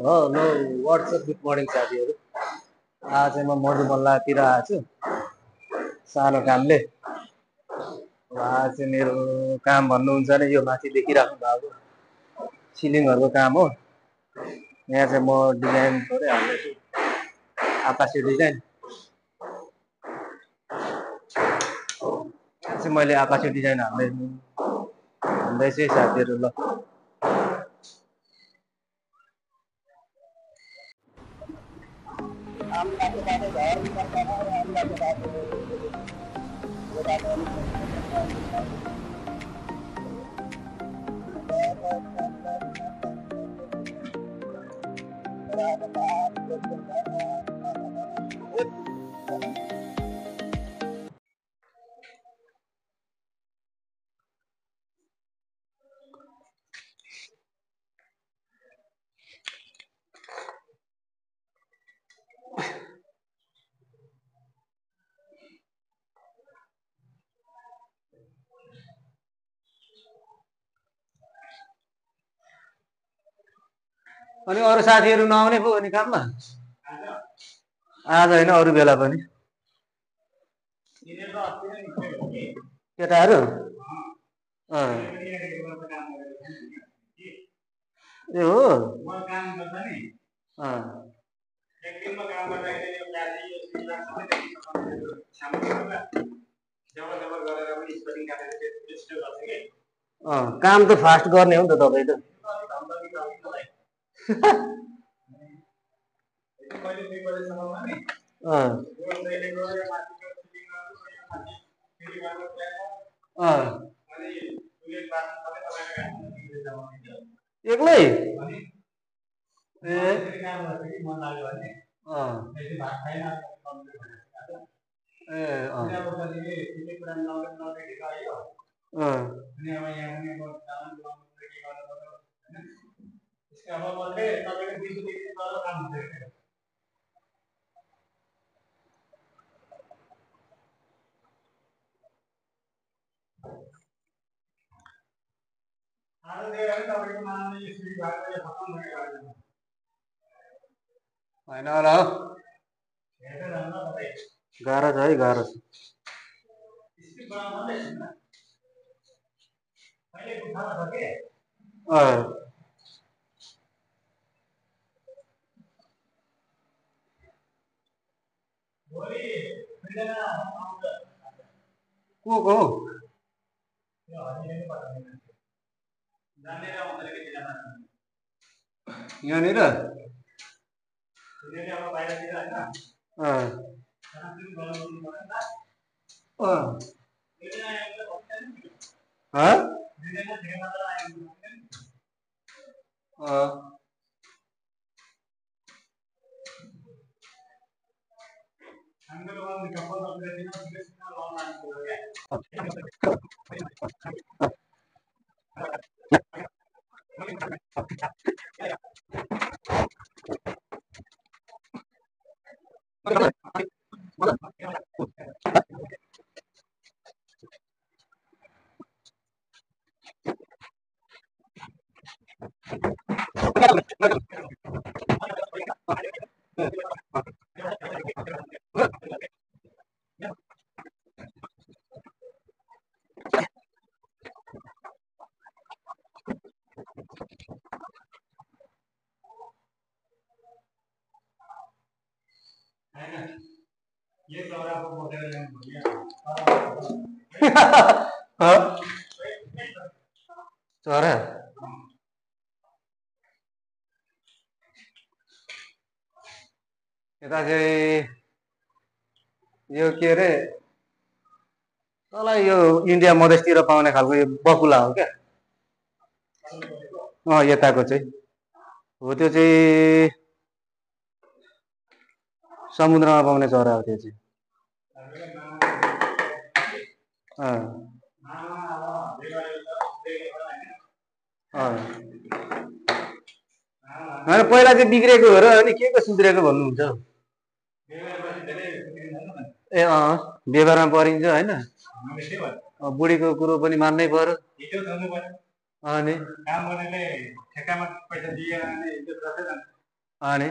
Hello WhatsApp good morning साथीहरू। आज म मधुबल्लातिर आएको छु सानो कामले। आज चाहिँ मेरो काम भन्नुहुन्छ भने यो माथि देखिराख्नु भएको सिलिङहरूको काम हो। यहाँ चाहिँ म डिजाइन थोरै हाल्दैछु, आकाशे डिजाइन। यहाँ चाहिँ मैले आकाशे डिजाइन हाल्दैछु साथीहरू। ल अनि अरू साथीहरू नआउने पो अनि काममा आज होइन अरू बेला पनि केटाहरू ए हो काम त फास्ट गर्ने हो नि त तपाईँ त। एक्लै ए होइन होला हो, गाह्रो छ है, गाह्रो छ। को यहाँनिर चरा यता चाहिँ यो के अरे तल यो इन्डिया मधेसतिर पाउने खालको यो बकुला हो क्या। यताको चाहिँ हो, त्यो चाहिँ समुद्रमा पाउने चरा हो त्यो चाहिँ। पहिला चाहिँ बिग्रेको हो र अनि के को सुध्रेको भन्नुहुन्छ? ए व्यवहारमा परिन्छ होइन, बुढीको कुरो पनि मान्नै पर्यो। अनि अनि